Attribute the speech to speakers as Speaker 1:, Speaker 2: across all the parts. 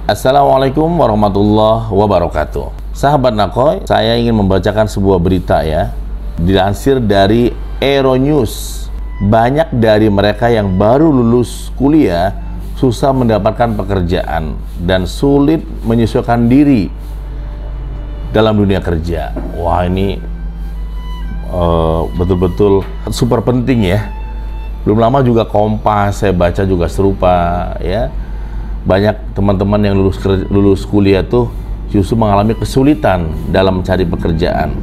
Speaker 1: Assalamualaikum warahmatullahi wabarakatuh. Sahabat Nakoy, saya ingin membacakan sebuah berita ya. Dilansir dari Euronews, banyak dari mereka yang baru lulus kuliah susah mendapatkan pekerjaan dan sulit menyesuaikan diri dalam dunia kerja. Wah, ini betul-betul super penting ya. Belum lama juga Kompas saya baca juga serupa ya. Banyak teman-teman yang lulus kuliah tuh justru mengalami kesulitan dalam mencari pekerjaan.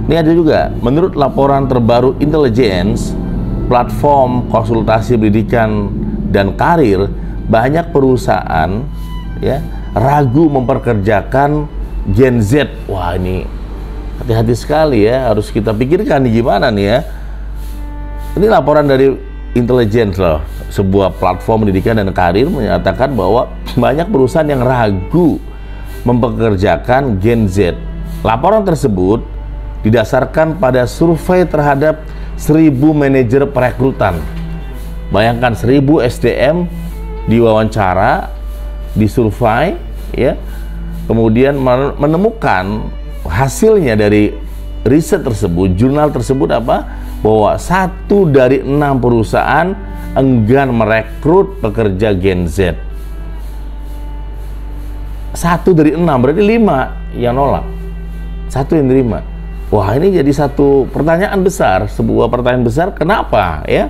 Speaker 1: Ini ada juga, menurut laporan terbaru Intelligence, platform konsultasi pendidikan dan karir, banyak perusahaan ya ragu memperkerjakan Gen Z. Wah, ini hati-hati sekali ya, harus kita pikirkan nih gimana nih ya. Ini laporan dari Intelligence loh, sebuah platform pendidikan dan karir menyatakan bahwa banyak perusahaan yang ragu mempekerjakan Gen Z. Laporan tersebut didasarkan pada survei terhadap 1.000 manajer perekrutan. Bayangkan 1.000 SDM diwawancara, disurvei ya, kemudian menemukan hasilnya dari riset tersebut, jurnal tersebut apa? Bahwa 1 dari 6 perusahaan enggan merekrut pekerja Gen Z. 1 dari 6, berarti 5 yang nolak, 1 yang terima. Wah, ini jadi satu pertanyaan besar, sebuah pertanyaan besar, kenapa ya?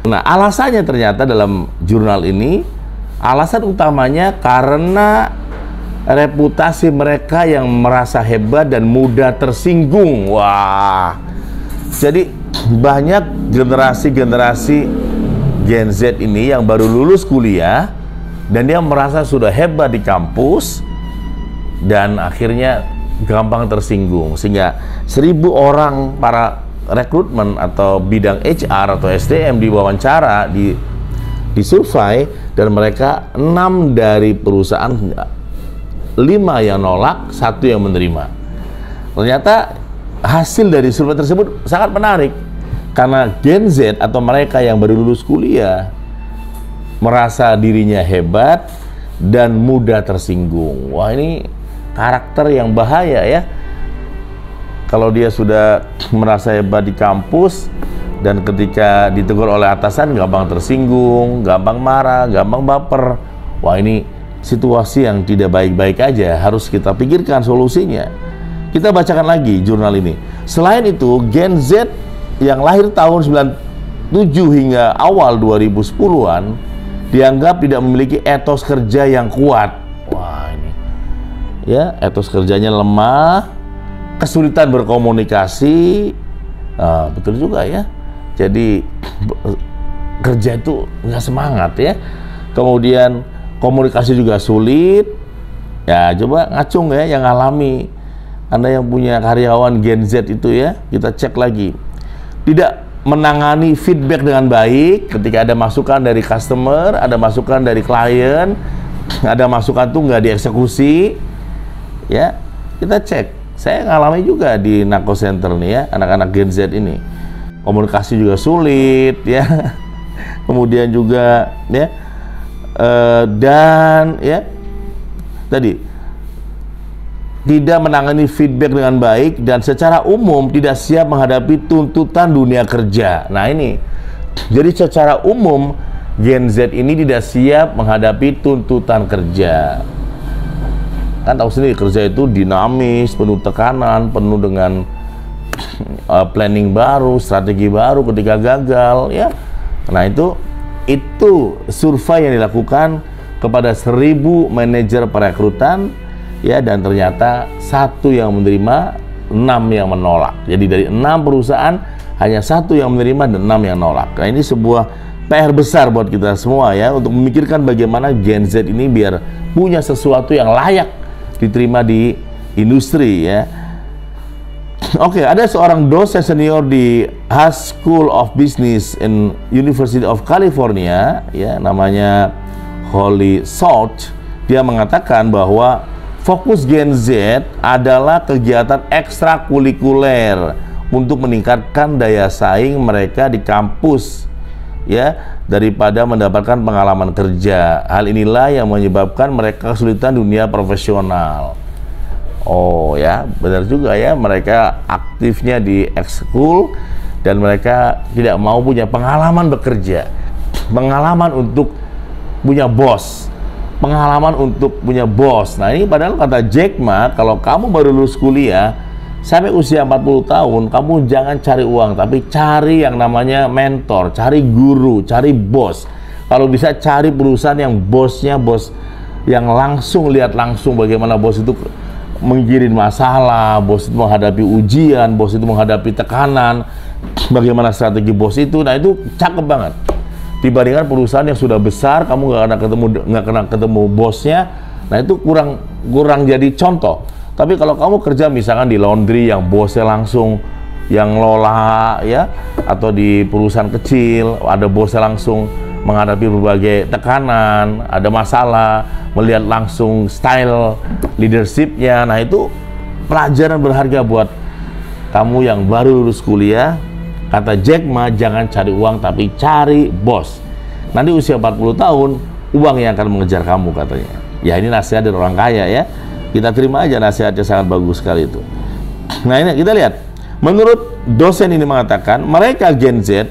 Speaker 1: Nah, alasannya ternyata dalam jurnal ini, alasan utamanya karena reputasi mereka yang merasa hebat dan mudah tersinggung. Wah, jadi banyak generasi Gen Z ini yang baru lulus kuliah dan dia merasa sudah hebat di kampus dan akhirnya gampang tersinggung, sehingga 1.000 orang para rekrutmen atau bidang HR atau SDM diwawancara, disurvei, dan mereka 6 dari perusahaan, 5 yang nolak, 1 yang menerima. Ternyata hasil dari survei tersebut sangat menarik, karena Gen Z atau mereka yang baru lulus kuliah merasa dirinya hebat dan mudah tersinggung. Wah, ini karakter yang bahaya ya. Kalau dia sudah merasa hebat di kampus dan ketika ditegur oleh atasan gampang tersinggung, gampang marah, gampang baper. Wah, ini situasi yang tidak baik-baik aja, harus kita pikirkan solusinya. Kita bacakan lagi jurnal ini. Selain itu, Gen Z yang lahir tahun 97 hingga awal 2010-an dianggap tidak memiliki etos kerja yang kuat. Wah, ini ya, etos kerjanya lemah, kesulitan berkomunikasi. Betul juga ya. Jadi kerja itu nggak semangat ya. Kemudian komunikasi juga sulit. Ya, coba ngacung ya yang alami. Anda yang punya karyawan Gen Z itu ya, kita cek lagi. Tidak menangani feedback dengan baik ketika ada masukan dari customer, ada masukan dari klien, ada masukan tuh nggak dieksekusi. Ya, kita cek. Saya ngalami juga di Nako Center nih ya, anak-anak Gen Z ini. Komunikasi juga sulit ya. Kemudian juga ya, dan ya tadi tidak menangani feedback dengan baik dan secara umum tidak siap menghadapi tuntutan dunia kerja. Nah, ini jadi secara umum Gen Z ini tidak siap menghadapi tuntutan kerja. Kan tahu sendiri, kerja itu dinamis, penuh tekanan, penuh dengan planning baru, strategi baru ketika gagal ya. Nah, itu survei yang dilakukan kepada 1.000 manajer perekrutan ya, dan ternyata 1 yang menerima, 6 yang menolak. Jadi dari 6 perusahaan hanya 1 yang menerima dan 6 yang nolak. Nah, ini sebuah PR besar buat kita semua ya, untuk memikirkan bagaimana Gen Z ini biar punya sesuatu yang layak diterima di industri ya. Oke, ada seorang dosen senior di Haas School of Business in University of California ya, namanya Holly Salt. Dia mengatakan bahwa fokus Gen Z adalah kegiatan ekstrakurikuler untuk meningkatkan daya saing mereka di kampus ya daripada mendapatkan pengalaman kerja. Hal inilah yang menyebabkan mereka kesulitan dunia profesional. Oh ya, benar juga ya, mereka aktifnya di ekskul dan mereka tidak mau punya pengalaman bekerja, pengalaman untuk punya bos, pengalaman untuk punya bos. Nah ini padahal kata Jack Ma, kalau kamu baru lulus kuliah sampai usia 40 tahun, kamu jangan cari uang, tapi cari yang namanya mentor, cari guru, cari bos. Kalau bisa cari perusahaan yang bosnya bos yang langsung lihat langsung bagaimana bos itu menggiring masalah, bos itu menghadapi ujian, bos itu menghadapi tekanan, bagaimana strategi bos itu. Nah itu cakep banget. Dibandingkan perusahaan yang sudah besar, kamu nggak kena ketemu bosnya, nah itu kurang jadi contoh. Tapi kalau kamu kerja misalkan di laundry yang bosnya langsung yang lola ya, atau di perusahaan kecil ada bosnya langsung menghadapi berbagai tekanan, ada masalah, melihat langsung style leadershipnya, nah itu pelajaran berharga buat kamu yang baru lulus kuliah. Kata Jack Ma, jangan cari uang tapi cari bos. Nanti usia 40 tahun, uang yang akan mengejar kamu katanya. Ya ini nasihat dari orang kaya ya. Kita terima aja nasihatnya, sangat bagus sekali itu. Nah ini kita lihat. Menurut dosen ini mengatakan, mereka Gen Z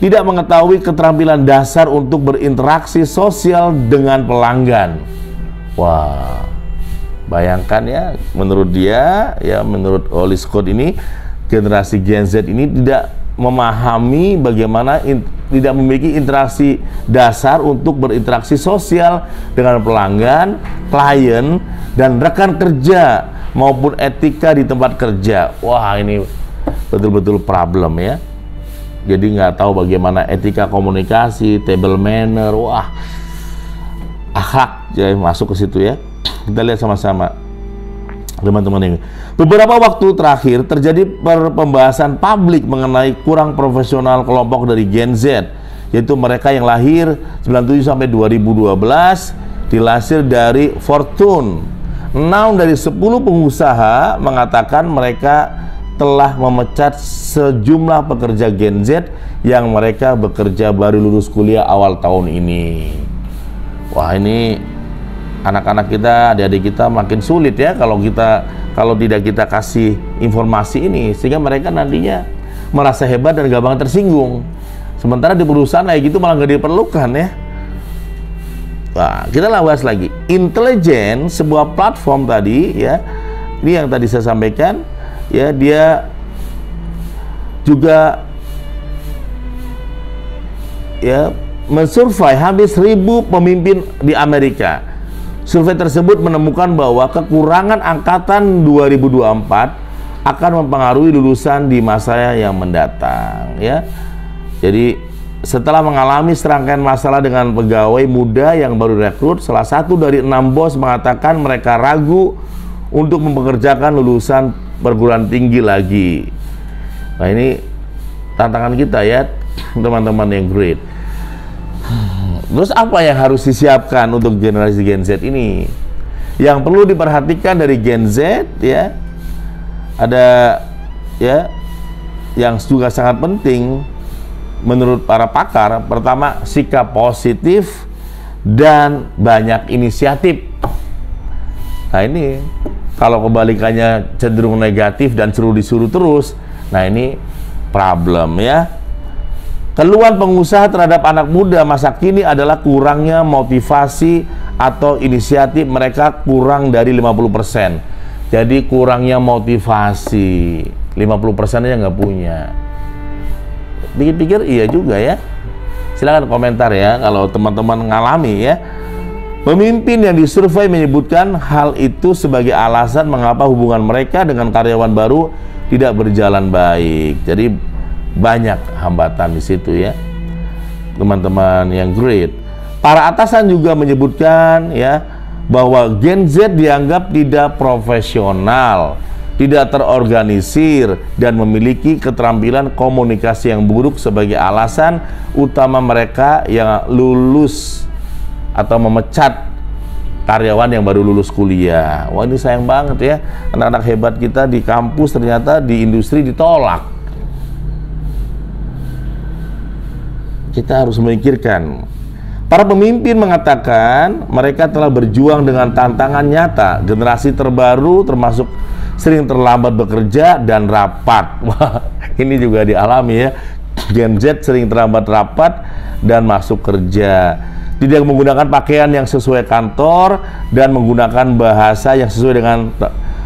Speaker 1: tidak mengetahui keterampilan dasar untuk berinteraksi sosial dengan pelanggan. Wah, bayangkan ya, menurut dia, ya menurut Oli Scott ini, generasi Gen Z ini tidak memahami bagaimana tidak memiliki interaksi dasar untuk berinteraksi sosial dengan pelanggan, klien, dan rekan kerja maupun etika di tempat kerja. Wah ini betul-betul problem ya. Jadi nggak tahu bagaimana etika komunikasi, table manner, wah akhlak ya masuk ke situ ya. Kita lihat sama-sama teman-teman ini. Beberapa waktu terakhir terjadi pembahasan publik mengenai kurang profesional kelompok dari Gen Z, yaitu mereka yang lahir 97 sampai 2012, dilansir dari Fortune. 6 dari 10 pengusaha mengatakan mereka telah memecat sejumlah pekerja Gen Z yang mereka bekerja baru lulus kuliah awal tahun ini. Wah ini anak-anak kita, adik-adik kita makin sulit ya kalau tidak kita kasih informasi ini, sehingga mereka nantinya merasa hebat dan gampang tersinggung. Sementara di perusahaan kayak gitu malah nggak diperlukan ya. Nah, kita bahas lagi. Intelijen, sebuah platform tadi ya, ini yang tadi saya sampaikan ya, dia juga ya mensurvei hampir 1000 pemimpin di Amerika. Survei tersebut menemukan bahwa kekurangan angkatan 2024 akan mempengaruhi lulusan di masa yang mendatang ya. Jadi setelah mengalami serangkaian masalah dengan pegawai muda yang baru rekrut, salah satu dari 6 bos mengatakan mereka ragu untuk mempekerjakan lulusan perguruan tinggi lagi. Nah ini tantangan kita ya teman-teman yang great. Terus apa yang harus disiapkan untuk generasi Gen Z ini? Yang perlu diperhatikan dari Gen Z ya, ada ya yang juga sangat penting menurut para pakar. Pertama, sikap positif dan banyak inisiatif. Nah ini kalau kebalikannya cenderung negatif dan suruh disuruh terus, nah ini problem ya. Keluhan pengusaha terhadap anak muda masa kini adalah kurangnya motivasi atau inisiatif mereka kurang dari 50%. Jadi kurangnya motivasi, 50% aja nggak punya. Pikir-pikir iya juga ya. Silakan komentar ya kalau teman-teman ngalami ya. Pemimpin yang disurvei menyebutkan hal itu sebagai alasan mengapa hubungan mereka dengan karyawan baru tidak berjalan baik. Jadi banyak hambatan di situ ya teman-teman yang great. Para atasan juga menyebutkan ya bahwa Gen Z dianggap tidak profesional, tidak terorganisir, dan memiliki keterampilan komunikasi yang buruk sebagai alasan utama mereka yang lulus atau memecat karyawan yang baru lulus kuliah. Wah ini sayang banget ya, anak-anak hebat kita di kampus ternyata di industri ditolak. kita harus memikirkan. Para pemimpin mengatakan mereka telah berjuang dengan tantangan nyata. Generasi terbaru termasuk sering terlambat bekerja dan rapat. Wah, ini juga dialami ya. Gen Z sering terlambat rapat dan masuk kerja. Tidak menggunakan pakaian yang sesuai kantor dan menggunakan bahasa yang sesuai dengan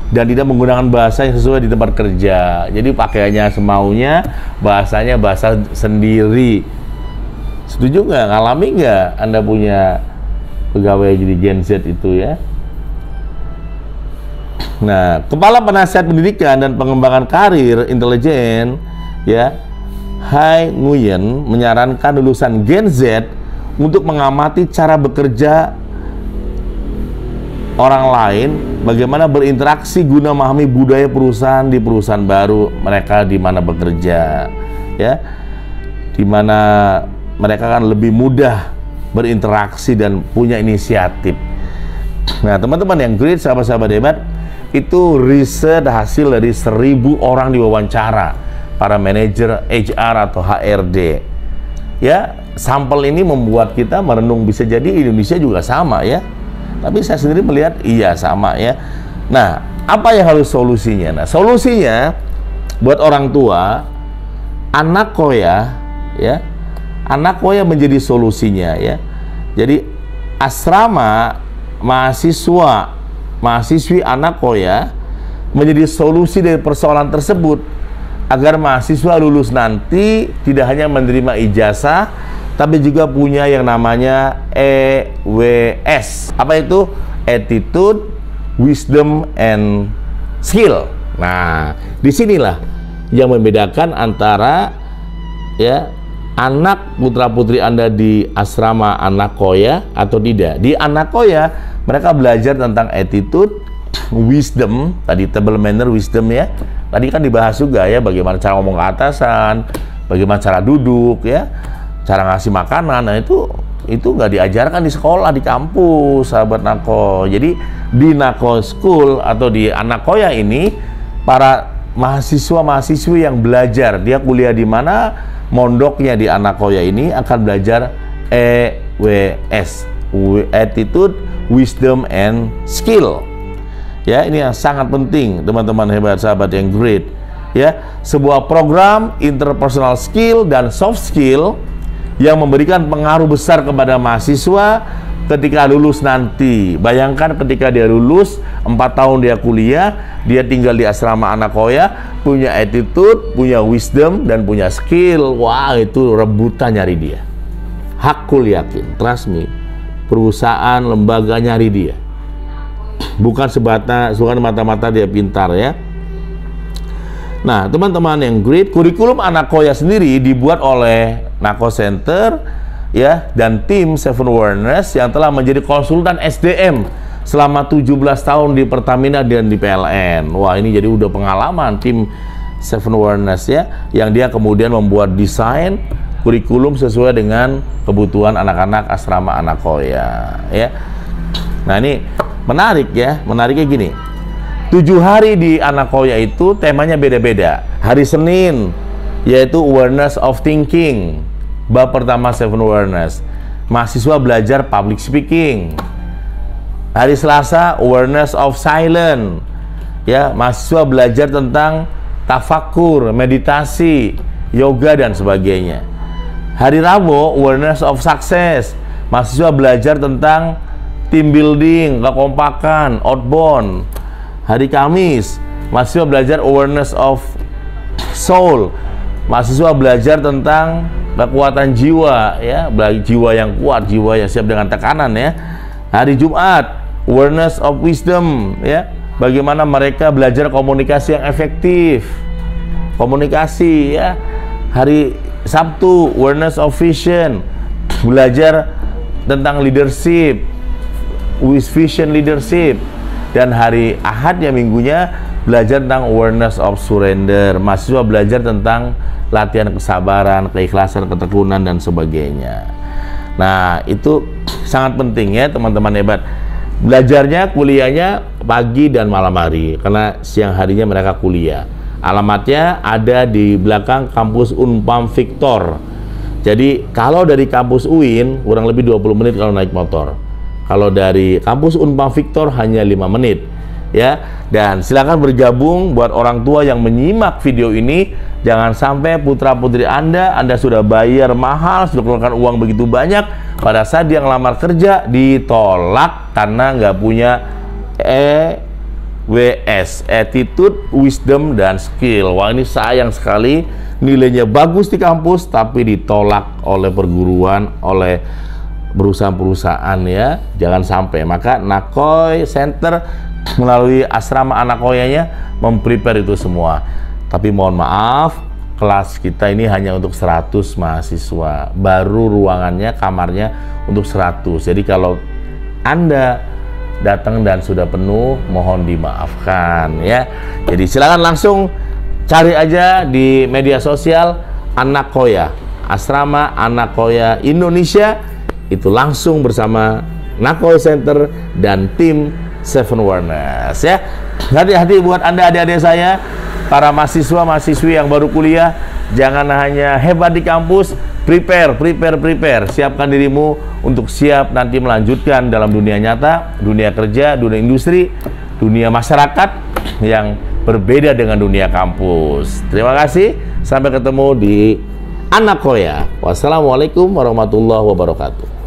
Speaker 1: tidak menggunakan bahasa yang sesuai di tempat kerja. Jadi pakaiannya semaunya, bahasanya bahasa sendiri. Setuju nggak? Ngalami nggak Anda punya pegawai jadi Gen Z itu ya? Nah, Kepala Penasihat Pendidikan dan Pengembangan Karir Intelijen ya, Hai Nguyen menyarankan lulusan Gen Z untuk mengamati cara bekerja orang lain, bagaimana berinteraksi guna memahami budaya perusahaan di perusahaan baru mereka di mana bekerja ya, di mana mereka kan lebih mudah berinteraksi dan punya inisiatif. Nah, teman-teman yang great, sahabat-sahabat hebat, itu riset hasil dari 1000 orang diwawancara, para manajer HR atau HRD. Ya, sampel ini membuat kita merenung, bisa jadi Indonesia juga sama ya. Tapi saya sendiri melihat iya sama ya. Nah, apa yang harus solusinya? Nah, solusinya buat orang tua, anak koya ya, anak koya menjadi solusinya ya. Jadi asrama mahasiswi anak koya menjadi solusi dari persoalan tersebut, agar mahasiswa lulus nanti tidak hanya menerima ijazah, tapi juga punya yang namanya EWS. Apa itu? Attitude, Wisdom, and Skill. Nah, disinilah yang membedakan antara ya anak putra-putri Anda di asrama anak koya atau tidak. Di anak koya, mereka belajar tentang attitude, wisdom, tadi table manner, wisdom ya. Tadi kan dibahas juga ya, bagaimana cara ngomong ke atasan, bagaimana cara duduk ya, cara ngasih makanan. Nah, itu nggak diajarkan di sekolah, di kampus, sahabat Nako. Jadi di Nako School atau di anak koya ini, para mahasiswa-mahasiswi yang belajar, dia kuliah di mana, mondoknya di anak koya ini akan belajar EWS, Attitude, Wisdom, and Skill. Ya, ini yang sangat penting, teman-teman hebat, sahabat yang great. Ya, sebuah program interpersonal skill dan soft skill yang memberikan pengaruh besar kepada mahasiswa ketika lulus nanti. Bayangkan ketika dia lulus, 4 tahun dia kuliah, dia tinggal di asrama anak koya, punya attitude, punya wisdom, dan punya skill. Wah, itu rebutan nyari dia. Hakul yakin, trust me, perusahaan, lembaga nyari dia. Bukan mata-mata dia pintar ya. Nah, teman-teman yang great, kurikulum anak koya sendiri dibuat oleh Nako Center ya, dan tim Seven Awareness yang telah menjadi konsultan SDM selama 17 tahun di Pertamina dan di PLN. Wah, ini jadi udah pengalaman tim Seven Awareness ya, yang dia kemudian membuat desain kurikulum sesuai dengan kebutuhan anak-anak asrama anak koya ya. Nah, ini menarik ya, menariknya gini. 7 hari di anak koya itu temanya beda-beda. Hari Senin yaitu Awareness of Thinking, bab pertama Seven Awareness, mahasiswa belajar public speaking. Hari Selasa Awareness of Silence ya, mahasiswa belajar tentang tafakur, meditasi, yoga, dan sebagainya. Hari Rabu Awareness of Success, mahasiswa belajar tentang team building, kekompakan, outbound. Hari Kamis mahasiswa belajar Awareness of Soul, mahasiswa belajar tentang kekuatan jiwa ya, jiwa yang kuat, jiwa yang siap dengan tekanan ya. Hari Jumat Awareness of Wisdom ya, bagaimana mereka belajar komunikasi yang efektif, komunikasi ya. Hari Sabtu Awareness of Vision, belajar tentang leadership, with vision leadership. Dan hari Ahad ya, minggunya, belajar tentang Awareness of Surrender, mahasiswa belajar tentang latihan kesabaran, keikhlasan, ketekunan, dan sebagainya. Nah, itu sangat penting ya teman-teman hebat. Belajarnya, kuliahnya pagi dan malam hari, karena siang harinya mereka kuliah. Alamatnya ada di belakang kampus Unpam Victor Jadi kalau dari kampus UIN kurang lebih 20 menit kalau naik motor. Kalau dari kampus Unpad Victor hanya 5 menit. Ya, dan silakan bergabung buat orang tua yang menyimak video ini. Jangan sampai putra-putri Anda sudah bayar mahal, sudah keluarkan uang begitu banyak, pada saat dia ngelamar kerja ditolak karena nggak punya EWS, attitude, wisdom, dan skill. Wah, ini sayang sekali, nilainya bagus di kampus tapi ditolak oleh perguruan, oleh perusahaan-perusahaan ya. Jangan sampai. Maka Nakoi Center melalui asrama Anakoyanya memprepare itu semua. Tapi mohon maaf, kelas kita ini hanya untuk 100 mahasiswa. Baru ruangannya, kamarnya untuk 100. Jadi kalau Anda datang dan sudah penuh, mohon dimaafkan ya. Jadi silakan langsung cari aja di media sosial Anakoya, asrama Anakoya Indonesia. Itu langsung bersama Nakoi Center dan tim Seven Wellness ya. Hati-hati buat Anda adik-adik saya, para mahasiswa-mahasiswi yang baru kuliah, jangan hanya hebat di kampus, prepare. Siapkan dirimu untuk siap nanti melanjutkan dalam dunia nyata, dunia kerja, dunia industri, dunia masyarakat yang berbeda dengan dunia kampus. Terima kasih, sampai ketemu di Anakoya. Wassalamualaikum warahmatullahi wabarakatuh.